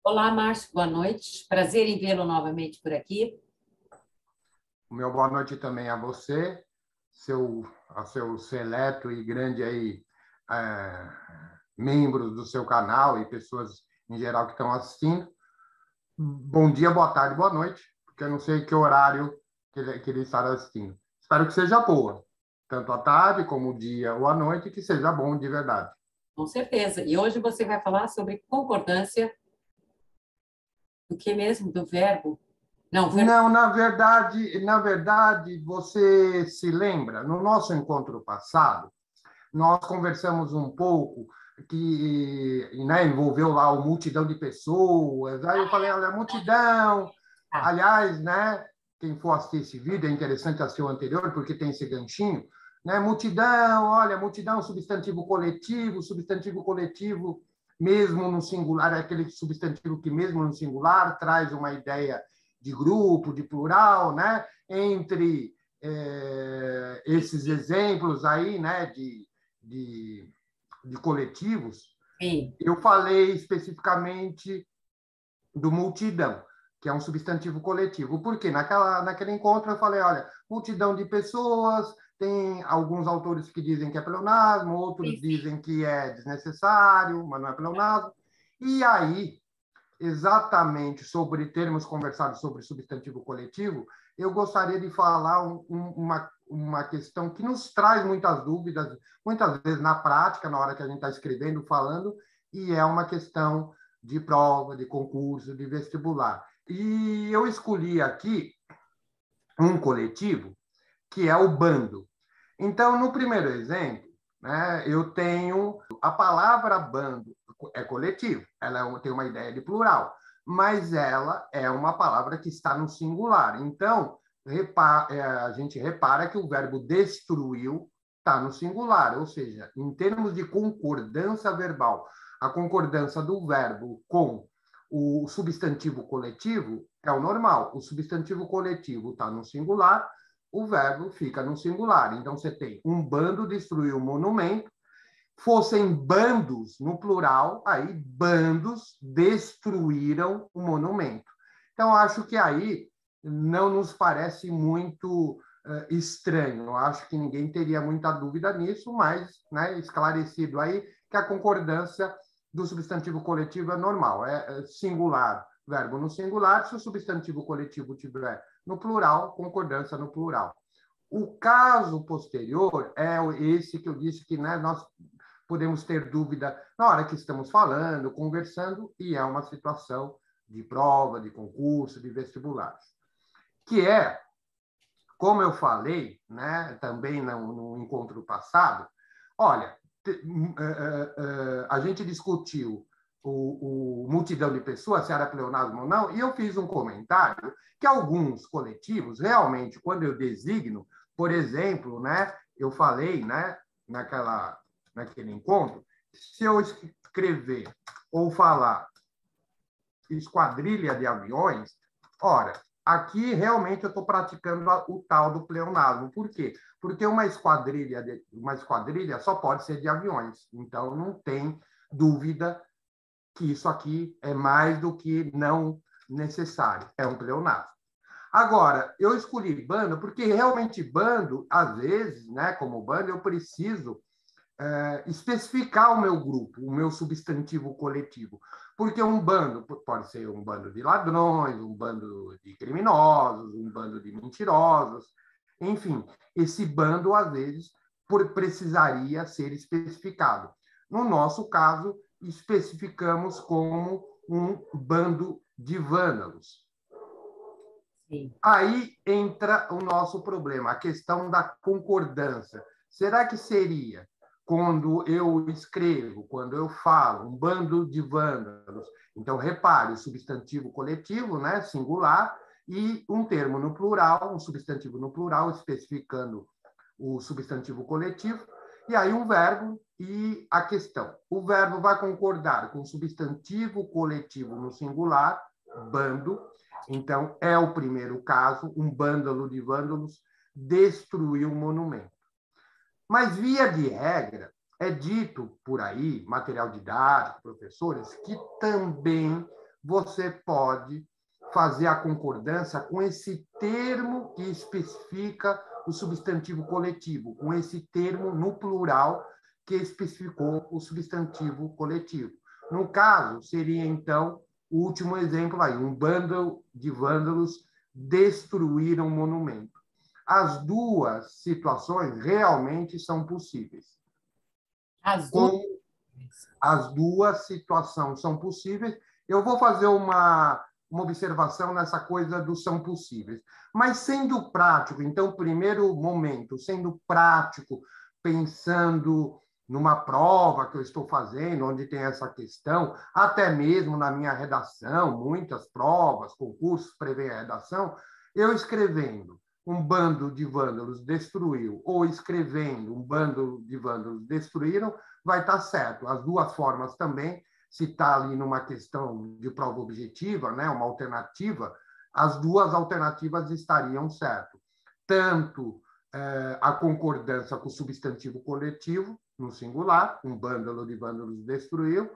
Olá, Márcio, boa noite. Prazer em vê-lo novamente por aqui. O meu boa noite também a você, a seu seleto e grande aí, membros do seu canal e pessoas em geral que estão assistindo. Bom dia, boa tarde, boa noite, porque eu não sei que horário que ele estará assistindo. Espero que seja boa, tanto à tarde como o dia ou à noite, que seja bom de verdade. Com certeza. E hoje você vai falar sobre concordância do que mesmo? Do verbo? Não, verbo. Não, na verdade, você se lembra, no nosso encontro passado, nós conversamos um pouco que, né, envolveu lá uma multidão de pessoas. Aí eu falei, olha, multidão. Ah, Aliás, né, quem for assistir esse vídeo, é interessante assistir o anterior, porque tem esse ganchinho. Né? Multidão, olha, multidão, substantivo coletivo, mesmo no singular, é aquele substantivo que, mesmo no singular, traz uma ideia de grupo, de plural, né? Entre esses exemplos aí, né, de, de coletivos, sim, eu falei especificamente do multidão, que é um substantivo coletivo. Por quê? Naquele encontro eu falei, olha, multidão de pessoas, tem alguns autores que dizem que é pleonasmo, sim, outros sim. dizem que é desnecessário, mas não é pleonasmo. E aí, exatamente sobre termos conversados sobre substantivo coletivo, eu gostaria de falar uma questão que nos traz muitas dúvidas, muitas vezes na prática, na hora que a gente está escrevendo, falando, e é uma questão de prova, de concurso, de vestibular. E eu escolhi aqui um coletivo que é o bando. Então, no primeiro exemplo, né, eu tenho a palavra bando é coletivo, tem uma ideia de plural, mas ela é uma palavra que está no singular. Então, a gente repara que o verbo destruiu está no singular, ou seja, em termos de concordância verbal, a concordância do verbo com o substantivo coletivo é o normal. O substantivo coletivo está no singular, o verbo fica no singular. Então, você tem um bando destruiu um monumento, fossem bandos no plural, aí bandos destruíram o monumento. Então, acho que aí não nos parece muito estranho. Eu acho que ninguém teria muita dúvida nisso, mas né, esclarecido aí que a concordância do substantivo coletivo é normal, é singular, verbo no singular, se o substantivo coletivo tiver no plural, concordância no plural. O caso posterior é esse que eu disse que né, nós podemos ter dúvida na hora que estamos falando, conversando, e é uma situação de prova, de concurso, de vestibulares. Que é, como eu falei, né, também no encontro passado, olha, a gente discutiu o multidão de pessoas, se era pleonasmo ou não, e eu fiz um comentário que alguns coletivos, realmente, quando eu designo, por exemplo, né, eu falei né, naquele encontro, se eu escrever ou falar esquadrilha de aviões, ora, aqui realmente eu estou praticando o tal do pleonasmo. Por quê? Porque uma esquadrilha só pode ser de aviões. Então, não tem dúvida que isso aqui é mais do que não necessário. É um pleonasmo. Agora, eu escolhi bando porque realmente bando, às vezes, né, como bando, eu preciso especificar o meu grupo, o meu substantivo coletivo. Porque um bando pode ser um bando de ladrões, um bando de criminosos, um bando de mentirosos, enfim, esse bando, às vezes, precisaria ser especificado. No nosso caso, especificamos como um bando de vândalos. Sim. Aí entra o nosso problema, a questão da concordância. Será que seria quando eu escrevo, quando eu falo, um bando de vândalos? Então, repare, o substantivo coletivo, né, singular, e um termo no plural, um substantivo no plural, especificando o substantivo coletivo, e aí um verbo e a questão. O verbo vai concordar com o substantivo coletivo no singular, bando. Então, é o primeiro caso, um bândalo de vândalos destruiu o monumento. Mas, via de regra, é dito por aí, material didático, professores, que também você pode fazer a concordância com esse termo que especifica o substantivo coletivo, com esse termo no plural que especificou o substantivo coletivo. No caso, seria, então, o último exemplo aí, um bando de vândalos destruíram o monumento. As duas situações realmente são possíveis. As duas situações são possíveis. Eu vou fazer uma observação nessa coisa do são possíveis. Mas sendo prático, então, primeiro momento, sendo prático, pensando numa prova que eu estou fazendo, onde tem essa questão, até mesmo na minha redação, muitas provas, concursos prevêem a redação, eu escrevendo um bando de vândalos destruiu, ou escrevendo um bando de vândalos destruíram, vai estar certo. As duas formas também, se está ali numa questão de prova objetiva, né, uma alternativa, as duas alternativas estariam certo. Tanto a concordância com o substantivo coletivo, no singular, um bândalo de vândalos destruiu,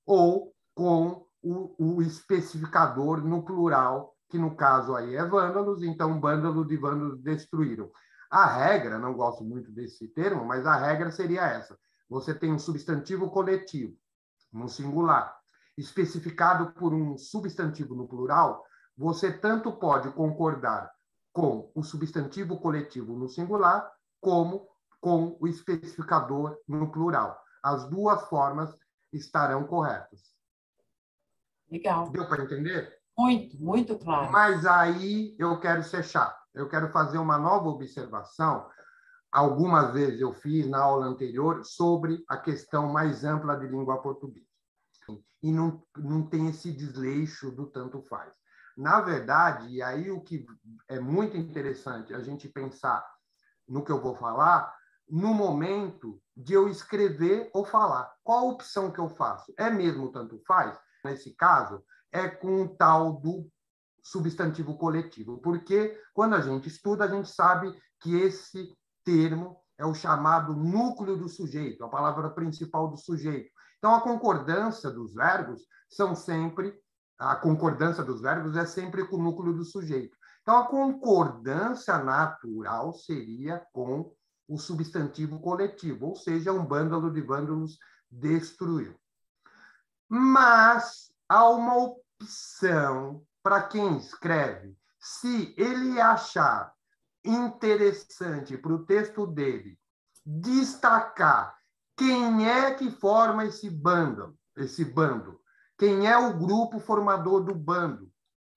ou com o especificador no plural, que no caso aí é vândalos, então um bândalo de vândalos destruíram. A regra, não gosto muito desse termo, mas a regra seria essa. Você tem um substantivo coletivo, no singular, especificado por um substantivo no plural, você tanto pode concordar com o substantivo coletivo no singular, como com o especificador no plural. As duas formas estarão corretas. Legal. Deu para entender? Muito, muito claro. Mas aí eu quero ser chato. Eu quero fazer uma nova observação. Algumas vezes eu fiz na aula anterior sobre a questão mais ampla de língua portuguesa. E não tem esse desleixo do tanto faz. Na verdade, e aí o que é muito interessante a gente pensar no que eu vou falar, no momento de eu escrever ou falar. Qual a opção que eu faço? É mesmo tanto faz? Nesse caso, é com o tal do substantivo coletivo, porque quando a gente estuda, a gente sabe que esse termo é o chamado núcleo do sujeito, a palavra principal do sujeito. Então, a concordância dos verbos é sempre com o núcleo do sujeito. Então, a concordância natural seria com o substantivo coletivo, ou seja, um bândalo de vândalos destruiu. Mas há uma opção para quem escreve, se ele achar interessante para o texto dele destacar quem é que forma esse bando, quem é o grupo formador do bando,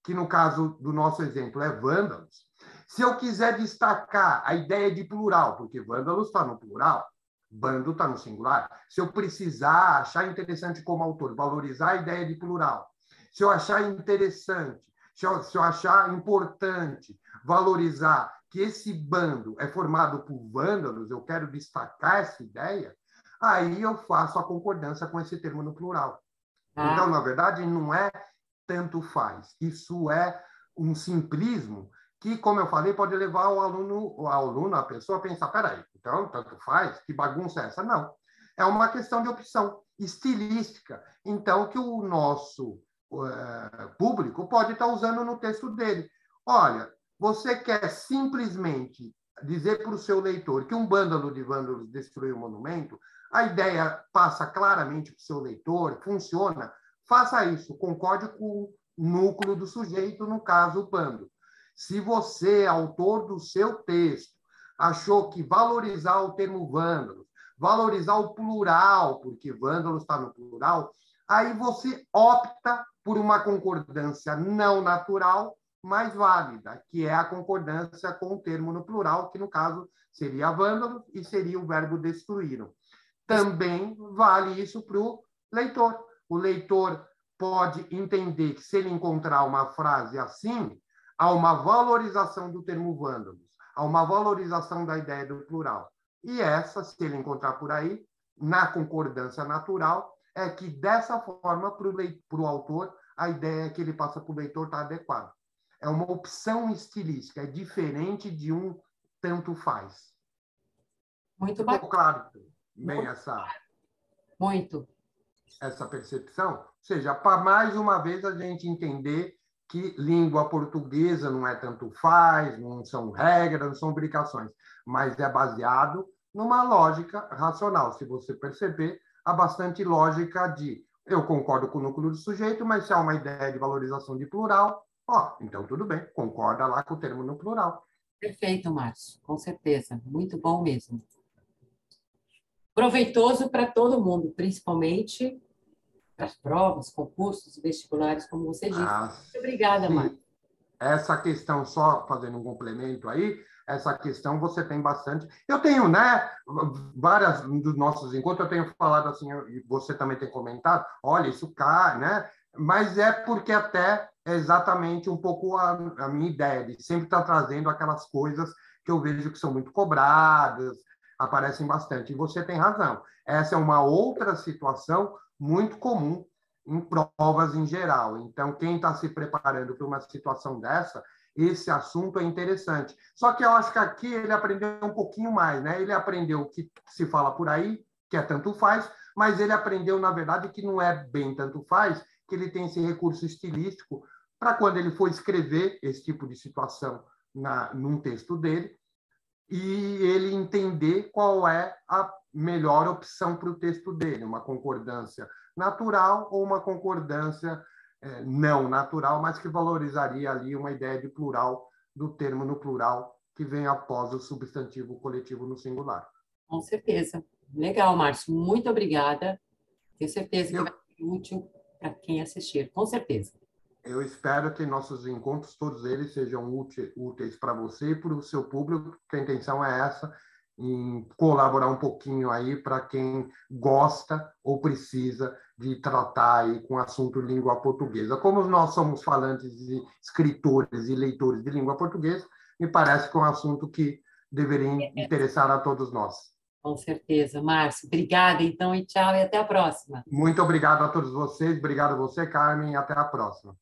que no caso do nosso exemplo é vândalos. Se eu quiser destacar a ideia de plural, porque vândalos está no plural, bando está no singular, se eu precisar achar interessante como autor, valorizar a ideia de plural, se eu achar interessante, se eu achar importante valorizar que esse bando é formado por vândalos, eu quero destacar essa ideia, aí eu faço a concordância com esse termo no plural. Então, na verdade, não é tanto faz. Isso é um simplismo que, como eu falei, pode levar o aluno, a pessoa a pensar, peraí, então, tanto faz? Que bagunça é essa? Não. É uma questão de opção estilística. Então, que o nosso público pode estar usando no texto dele. Olha, você quer simplesmente dizer para o seu leitor que um bândalo de vândalos destruiu o monumento, a ideia passa claramente para o seu leitor, funciona, faça isso, concorde com o núcleo do sujeito, no caso, o bando. Se você, autor do seu texto, achou que valorizar o termo vândalos, valorizar o plural, porque vândalos está no plural, aí você opta por uma concordância não natural, mais válida, que é a concordância com o termo no plural, que no caso seria vândalos e seria o verbo destruíram. Também vale isso para o leitor. O leitor pode entender que se ele encontrar uma frase assim, há uma valorização do termo vândalos, há uma valorização da ideia do plural. E essa, se ele encontrar por aí, na concordância natural, é que dessa forma, para o autor, a ideia que ele passa para o leitor está adequada. É uma opção estilística, é diferente de um tanto faz. Muito bacana. Ficou claro bem muito essa... Muito. essa percepção? Ou seja, para mais uma vez a gente entender que língua portuguesa não é tanto faz, não são regras, não são obrigações, mas é baseado numa lógica racional. Se você perceber, há bastante lógica de eu concordo com o núcleo do sujeito, mas se há uma ideia de valorização de plural, então tudo bem, concorda lá com o termo no plural. Perfeito, Márcio, com certeza. Muito bom mesmo. Proveitoso para todo mundo, principalmente para as provas, concursos, vestibulares, como você disse. Muito obrigada, Márcio. Essa questão, só fazendo um complemento aí, essa questão você tem bastante. Eu tenho, né, várias dos nossos encontros, eu tenho falado assim, e você também tem comentado, olha, isso cai, né? Mas é porque até é exatamente um pouco a minha ideia de sempre estar trazendo aquelas coisas que eu vejo que são muito cobradas, aparecem bastante. E você tem razão. Essa é uma outra situação muito comum em provas em geral. Então, quem está se preparando para uma situação dessa, esse assunto é interessante. Só que eu acho que aqui ele aprendeu um pouquinho mais, né? Ele aprendeu o que se fala por aí, que é tanto faz, mas ele aprendeu, na verdade, que não é bem tanto faz, que ele tem esse recurso estilístico para quando ele for escrever esse tipo de situação num texto dele, e ele entender qual é a melhor opção para o texto dele, uma concordância natural ou uma concordância não natural, mas que valorizaria ali uma ideia de plural, do termo no plural, que vem após o substantivo coletivo no singular. Com certeza. Legal, Márcio. Muito obrigada. Tenho certeza que vai ser útil para quem assistir. Com certeza. Eu espero que nossos encontros, todos eles, sejam úteis para você e para o seu público, que a intenção é essa, em colaborar um pouquinho aí para quem gosta ou precisa de tratar aí com o assunto língua portuguesa. Como nós somos falantes e escritores e leitores de língua portuguesa, me parece que é um assunto que deveria interessar a todos nós. Com certeza, Márcio. Obrigada, então, e tchau, e até a próxima. Muito obrigado a todos vocês, obrigado a você, Carmen, e até a próxima.